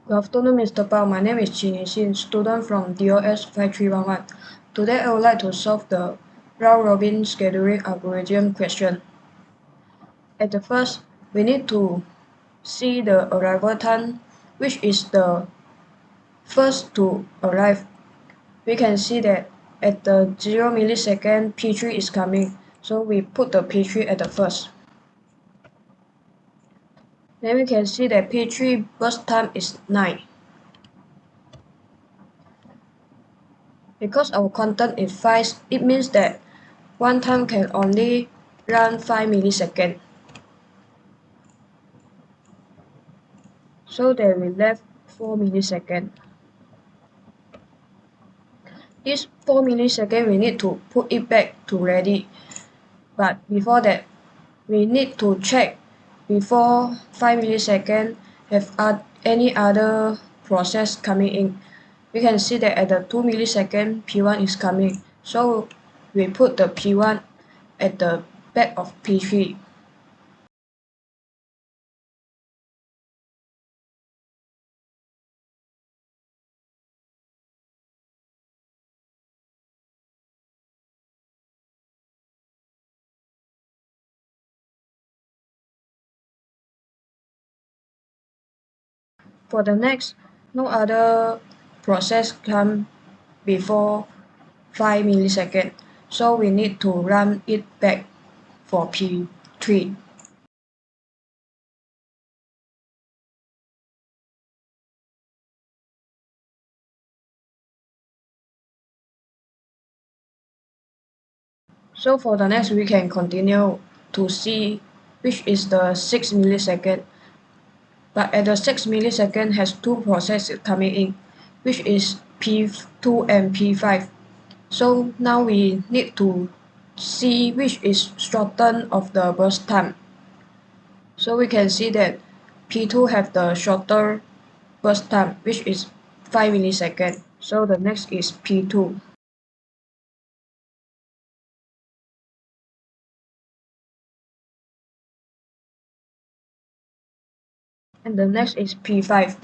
Good afternoon, Mr. Pao. My name is Chin Xin, student from DOS5311. Today, I would like to solve the round-robin scheduling algorithm question. At the first, we need to see the arrival time, which is the first to arrive. We can see that at the 0 millisecond, P3 is coming, so we put the P3 at the first. Then we can see that P3 burst time is 9. Because our content is 5, it means that one time can only run 5 milliseconds. So there we left 4 milliseconds. This 4 milliseconds we need to put it back to ready. But before that, we need to check before 5 milliseconds have any other process coming in. We can see that at the 2 millisecond P1 is coming. So we put the P1 at the back of P3. For the next, no other process come before 5 milliseconds, so we need to run it back for P3. So for the next, we can continue to see which is the 6 millisecond. But at the 6 millisecond has two processes coming in, which is P2 and P5. So now we need to see which is shortened of the burst time. So we can see that P2 have the shorter burst time, which is 5 milliseconds. So the next is P2. And the next is P5.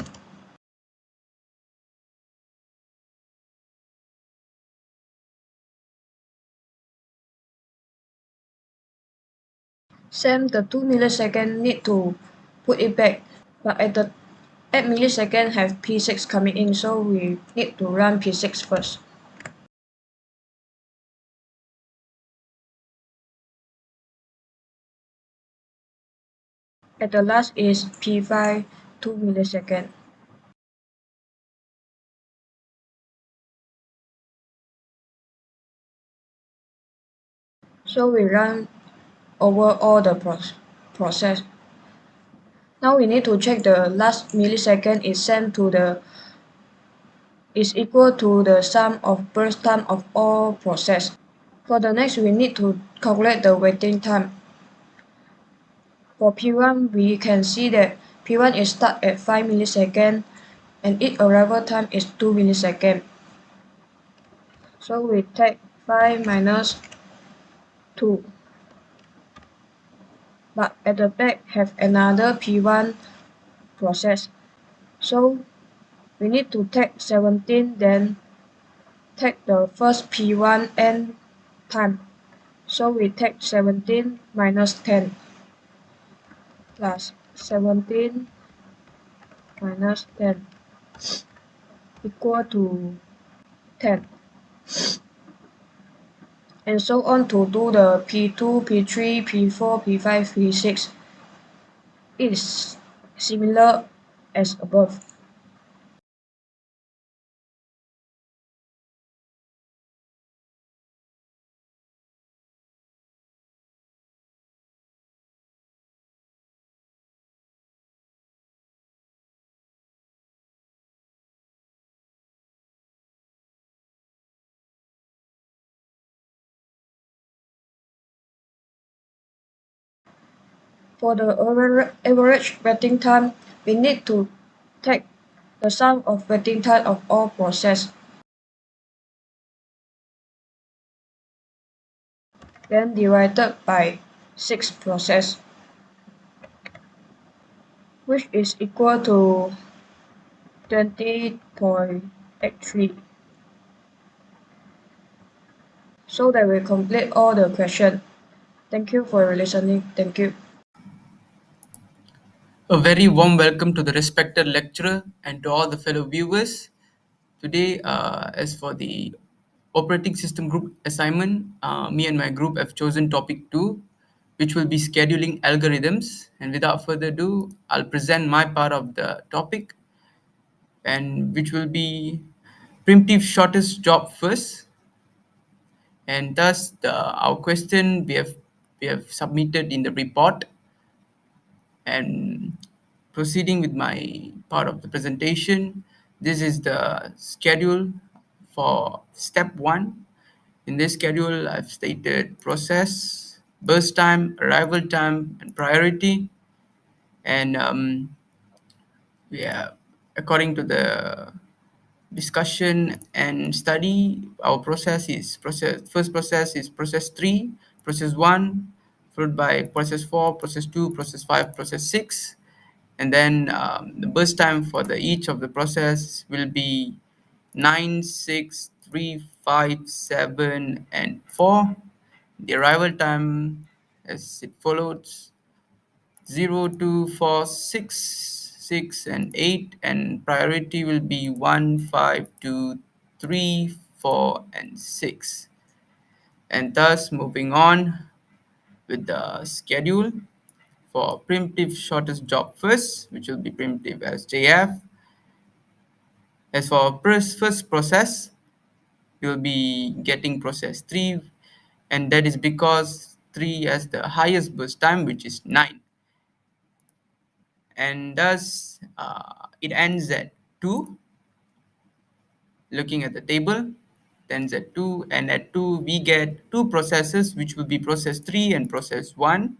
Same, the 2 millisecond need to put it back, but at the 8 millisecond have P6 coming in, so we need to run P6 first. At the last is P5, 2 millisecond. So we run over all the process. Now we need to check the last millisecond is equal to the sum of burst time of all process. For the next, we need to calculate the waiting time. For P1, we can see that P1 is start at 5 milliseconds and its arrival time is 2 milliseconds. So we take 5 minus 2. But at the back have another P1 process. So we need to take 17, then take the first P1 end time. So we take 17 minus 10 plus 17 minus 10 equal to 10. And so on to do the P2, P3, P4, P5, P6. It is similar as above. For the average waiting time, we need to take the sum of waiting time of all process, then divided by 6 process, which is equal to 20.83. So that we complete all the question. Thank you for listening. Thank you. A very warm welcome to the respected lecturer and to all the fellow viewers. Today, as for the operating system group assignment, me and my group have chosen topic 2, which will be scheduling algorithms. And without further ado, I'll present my part of the topic, and which will be primitive shortest job first. And thus, our question we have submitted in the report. And proceeding with my part of the presentation, this is the schedule for step 1. In this schedule, I've stated process, burst time, arrival time, and priority. And yeah, according to the discussion and study, our first process is process 3, process 1, followed by process 4, process 2, process 5, process 6. And then the burst time for each of the process will be 9, 6, 3, 5, 7, and 4. The arrival time, as it follows: 0, 2, 4, 6, 6, and 8. And priority will be 1, 5, 2, 3, 4, and 6. And thus, moving on with the schedule for primitive shortest job first, which will be primitive as JF. As for first process, you'll be getting process 3, and that is because 3 has the highest burst time, which is 9. And thus, it ends at 2. Looking at the table, it ends at 2, and at 2, we get two processes, which will be process 3 and process 1.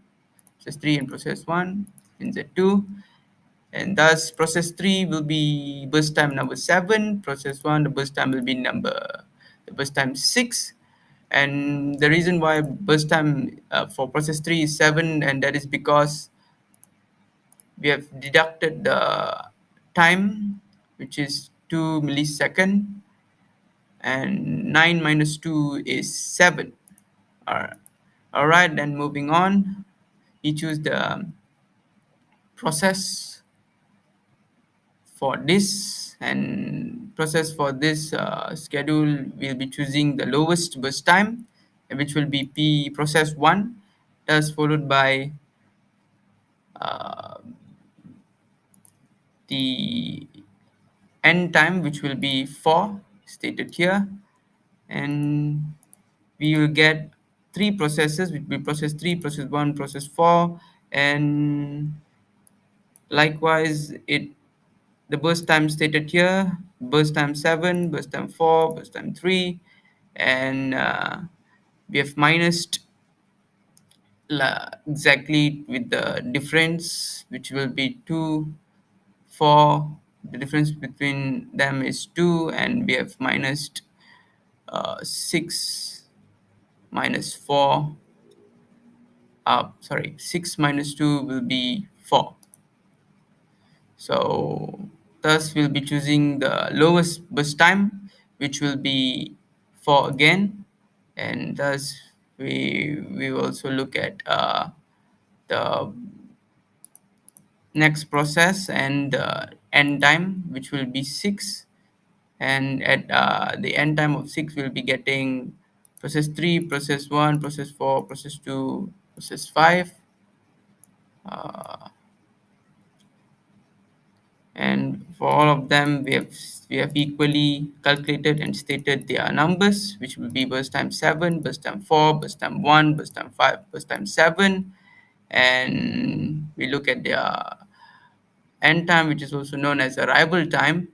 Process 3 and process 1 ends at 2. And thus, process 3 will be burst time number 7. Process 1, the burst time will be the burst time 6. And the reason why burst time for process 3 is 7, and that is because we have deducted the time, which is 2 millisecond, and 9 minus 2 is 7. All right, then moving on, we choose the process for this, and process for this schedule will be choosing the lowest burst time, which will be P process 1, thus followed by uh, the end time, which will be 4 stated here. And we will get three processes, which will be process 3, process 1, process 4. And likewise, the burst time stated here: burst time 7, burst time 4, burst time 3. And we have minused exactly with the difference, which will be 2, 4. The difference between them is 2, and we have minused 6 minus 4. Sorry, 6 minus 2 will be 4. So thus we'll be choosing the lowest burst time, which will be 4 again. And thus we will also look at the next process and end time, which will be 6. And at the end time of 6, we'll be getting process 3, process 1, process 4, process 2, process 5. And for all of them, we have equally calculated and stated their numbers, which will be burst time 7, burst time 4, burst time 1, burst time 5, burst time 7. And we look at their end time, which is also known as arrival time.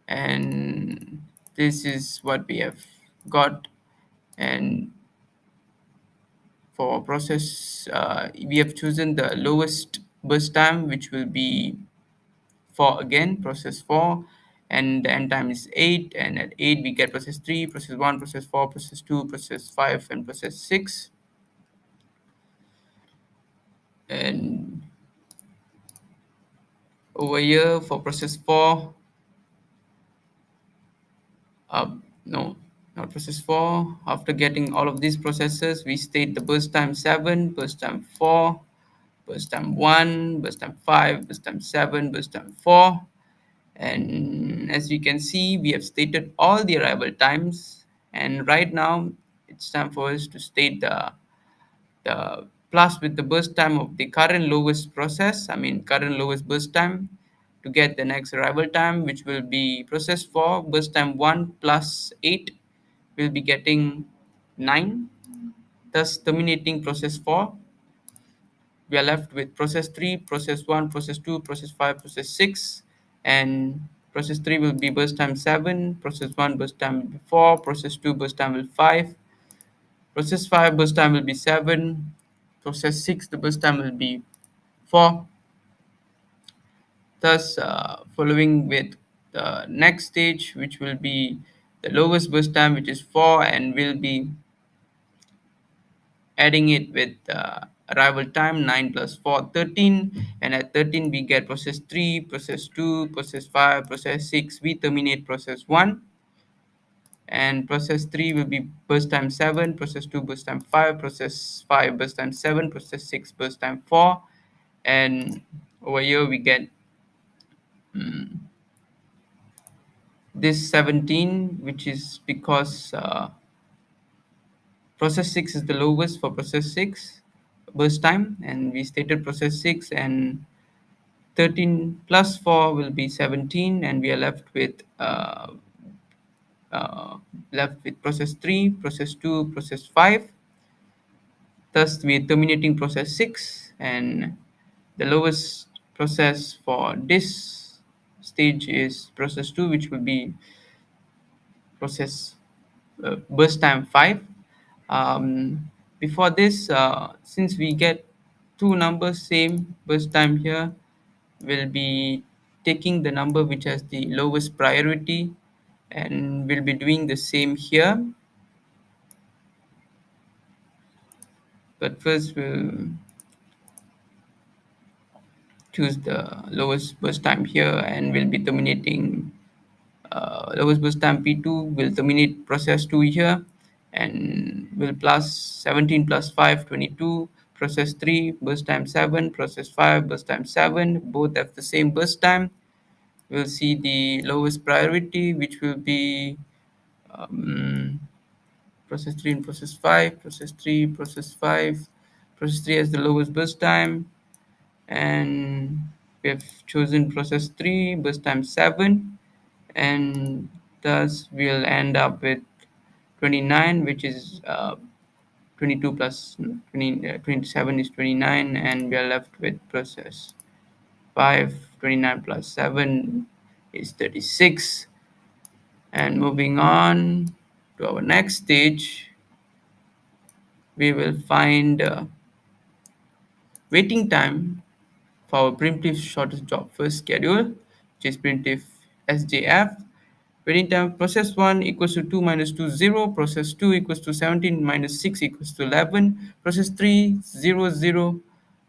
And this is what we have got. And for process, we have chosen the lowest burst time, which will be 4 again, process 4. And the end time is 8. And at 8, we get process 3, process 1, process 4, process 2, process 5, and process 6. And over here for process 4, no, not process 4. After getting all of these processes, we state the burst time 7, burst time 4, burst time 1, burst time 5, burst time 7, burst time 4. And as we can see, we have stated all the arrival times. And right now, it's time for us to state the plus with the burst time of the current lowest process, I mean current lowest burst time, to get the next arrival time, which will be process 4, burst time 1 plus 8 will be getting 9, thus terminating process 4. We are left with process 3, process 1, process 2, process 5, process 6, and process 3 will be burst time 7, process 1 burst time will be 4, process 2 burst time will be 5, process 5 burst time will be 7, process 6 the burst time will be 4. Thus, following with the next stage, which will be the lowest burst time, which is 4, and will be adding it with arrival time 9 plus 4 13, and at 13 we get process 3, process 2, process 5, process 6. We terminate process 1, and process 3 will be burst time 7, process 2 burst time 5, process 5 burst time 7, process 6 burst time 4. And over here we get this 17, which is because process 6 is the lowest for process 6 burst time, and we stated process 6, and 13 plus 4 will be 17, and we are left with process 3, process 2, process 5. Thus, we are terminating process 6, and the lowest process for this stage is process 2, which will be process burst time 5. Before this, since we get two numbers same burst time here, we'll be taking the number which has the lowest priority, and we'll be doing the same here. But first we'll choose the lowest burst time here, and we'll be terminating lowest burst time P2 will terminate process 2 here, and will plus 17 plus 5 22, process 3 burst time 7, process 5 burst time 7, both have the same burst time. We'll see the lowest priority, which will be um, process 3 and process 5, process 3, process 5. Process 3 has the lowest burst time, and we have chosen process 3 burst time 7, and thus we'll end up with 29, which is 22 plus 20, 27 is 29, and we are left with process 5. 29 plus 7 is 36. And moving on to our next stage, we will find waiting time for our primitive shortest job first schedule, which is primitive SJF. Waiting time process 1 equals to 2 minus 2 0, process 2 equals to 17 minus 6 equals to 11, process 3 0 0,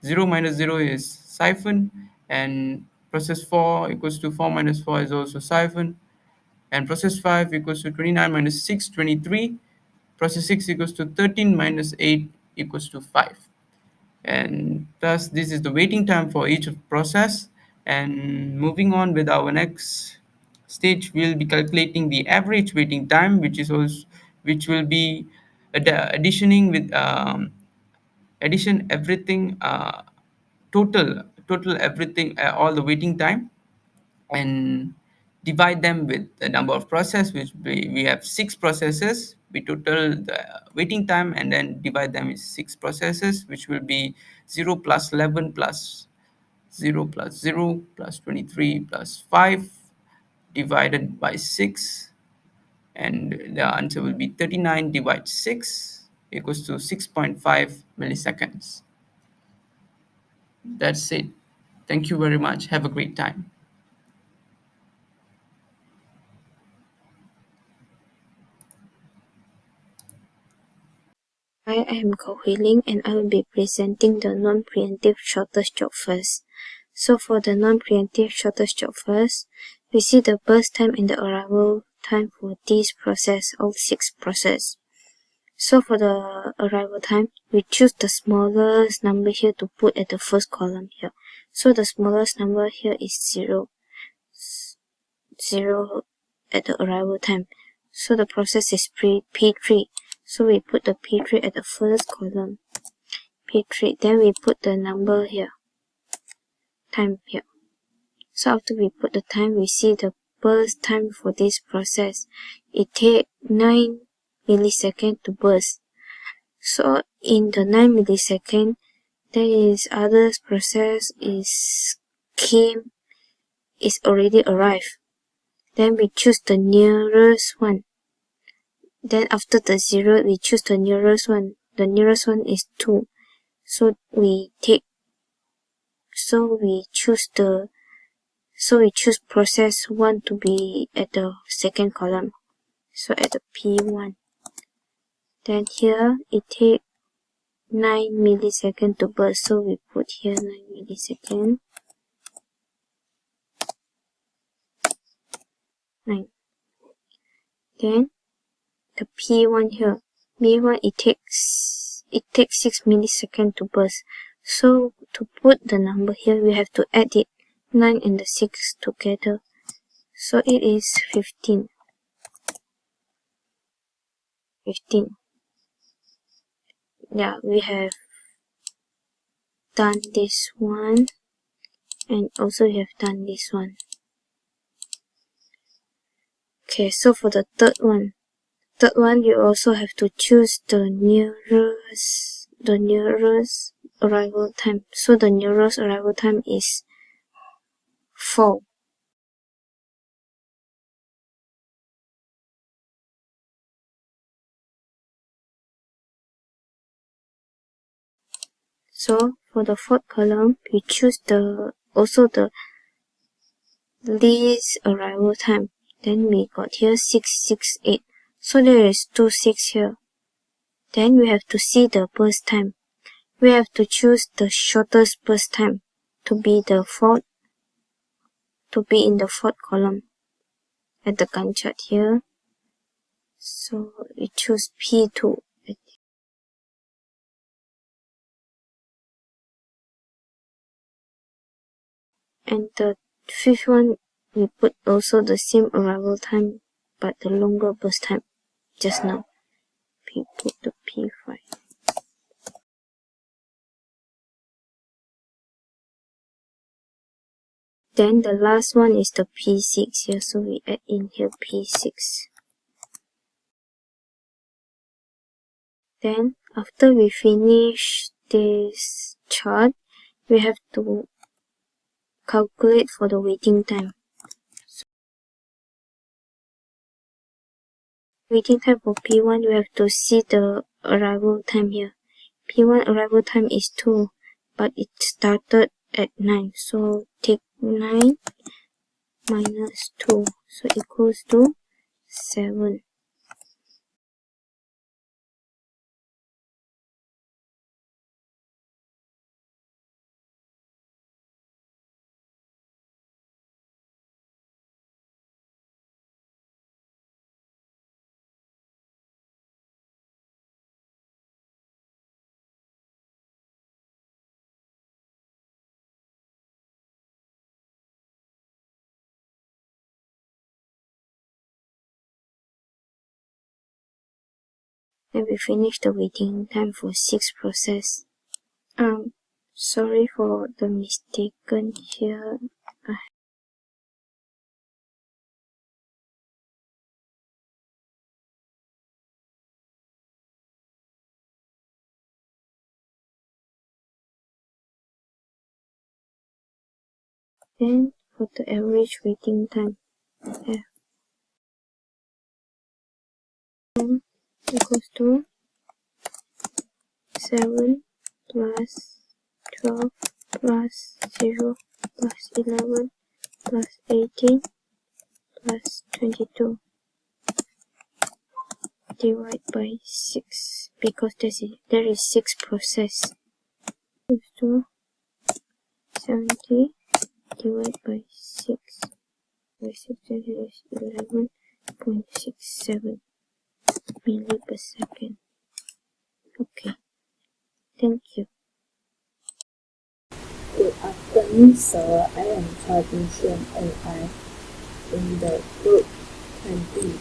0 minus 0 is siphon, and process 4 equals to 4 minus 4 is also siphon, and process 5 equals to 29 minus 6 23, process 6 equals to 13 minus 8 equals to 5. And thus this is the waiting time for each process. And moving on with our next stage, we'll be calculating the average waiting time, which will be additioning with addition everything, total everything, all the waiting time, and divide them with the number of processes, which we have 6 processes. We total the waiting time and then divide them with 6 processes, which will be 0 plus 11 plus 0 plus 0 plus 23 plus 5 divided by 6, and the answer will be 39 divided 6 equals to 6.5 milliseconds. That's it. Thank you very much. Have a great time. Hi, I am Ko Hui Ling and I will be presenting the non-preemptive shortest job first. So for the non-preemptive shortest job first, we see the burst time and the arrival time for this process, all 6 process. So for the arrival time, we choose the smallest number here to put at the first column here. So the smallest number here is 0 at the arrival time. So the process is P3. So we put the P3 at the first column. P3. Then we put the number here. Time here. So after we put the time, we see the burst time for this process. It takes 9 milliseconds to burst. So in the 9 millisecond, there is other process is already arrived. Then we choose the nearest one. Then after the 0, we choose the nearest one. The nearest one is 2. So we choose process 1 to be at the second column. So at the P1. Then here it takes 9 milliseconds to burst. So we put here 9 milliseconds. 9. Then the P1 here. P1 it takes 6 milliseconds to burst. So to put the number here, we have to add it 9 and the 6 together. So it is 15. 15. Yeah, we have done this one, and also we have done this one. Okay, so for the third one, you also have to choose the nearest arrival time. So the nearest arrival time is 4. So for the fourth column, we choose the least arrival time. Then we got here 668. So there is 2 6 here. Then we have to see the burst time. We have to choose the shortest burst time to be in the fourth column at the Gantt chart here. So we choose P2. And the fifth one, we put also the same arrival time, but the longer burst time just now. We put the P5. Then the last one is the P6 here, so we add in here P6. Then after we finish this chart, we have to calculate for the waiting time. So waiting time for P1, we have to see the arrival time here. P1 arrival time is 2, but it started at 9. So take 9 minus 2, so equals to 7. Then we finish the waiting time for 6 process. Sorry for the mistaken here. Then for the average waiting time, F equals to 7 plus 12 plus 0 plus 11 plus 18 plus 22 divided by 6, because there is 6 process, equals to 70 divided by 6 that is 11.67 milli per second. Okay, thank you. Good afternoon, sir. I am Tradition and I'm in the group 20.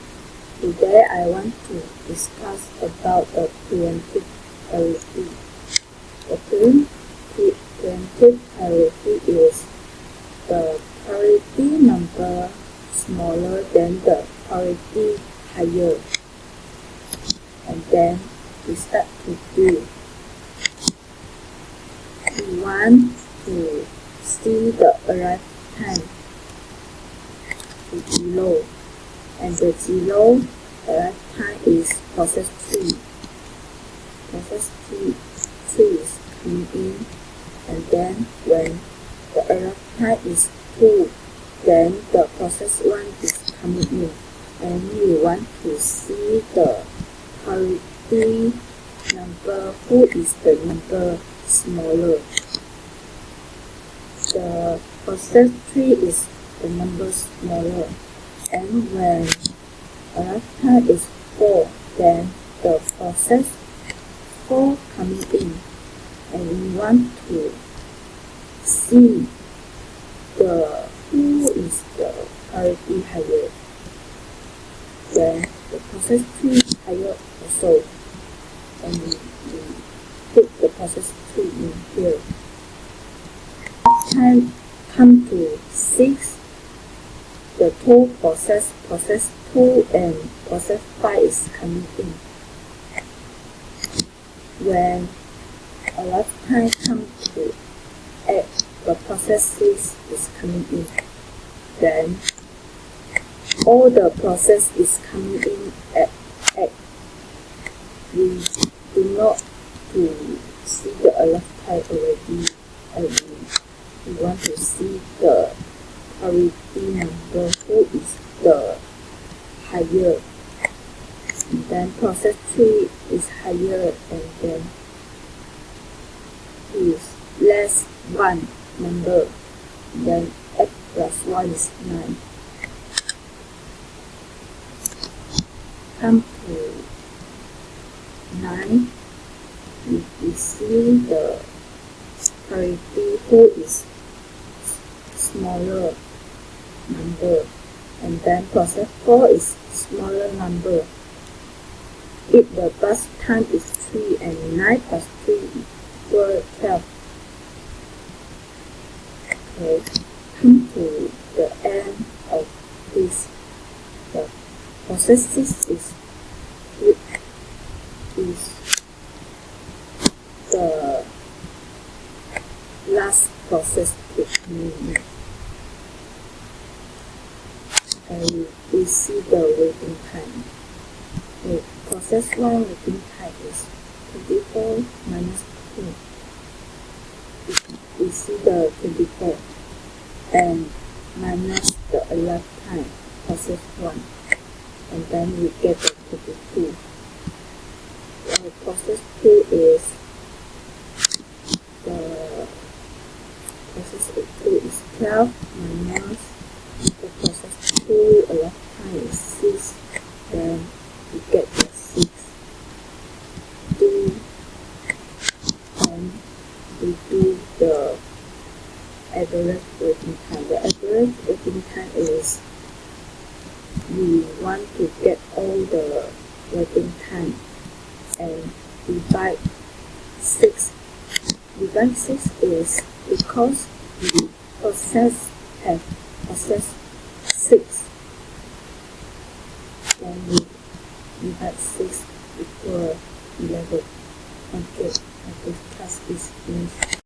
Today I want to discuss about the preemptive parity. The preemptive parity is the parity number smaller than the parity higher. And then we start to do. We want to see the arrival time to 0, and the 0 arrival time is process 3. Process 3 is coming in, and then when the arrival time is 2, then the process 1 is coming in, and we want to see the parity number, who is the number smaller. The process 3 is the number smaller, and when arrival time is 4, then the process 4 coming in, and we want to see who is the parity higher. Then the process 3 is higher also, and we put the process 3 in here. Time come to 6, the two process 2 and process 5 is coming in. When arrival time come to 8, the process 6 is coming in. Then all the process is coming in at 8. We do not to see the arrival time already, and we want to see the parity number, who is the higher. And then process 3 is higher, and then is less 1 number. Then x plus 1 is 9. Come to 9, we see the parity, who is smaller number, and then process 4 is smaller number. If the bus time is 3 and 9 plus 3 equals 12. Okay, come to the end of this. The process 6 is the last process to come in. And we see the waiting time. The process 1 waiting time is 24 minus 2. We see the 24 and minus the arrival time, process 1, and then we get the 22. Process 2 is the process 2 is 12 minus the process 2 arrival time is 6, then we get the 6. 2, and we do the average waiting time. The average waiting time is, we want to get all the waiting time and divide 6. Divide 6 is because the process have process 6. Then we divide 6 equal 11. Okay, this class is finished.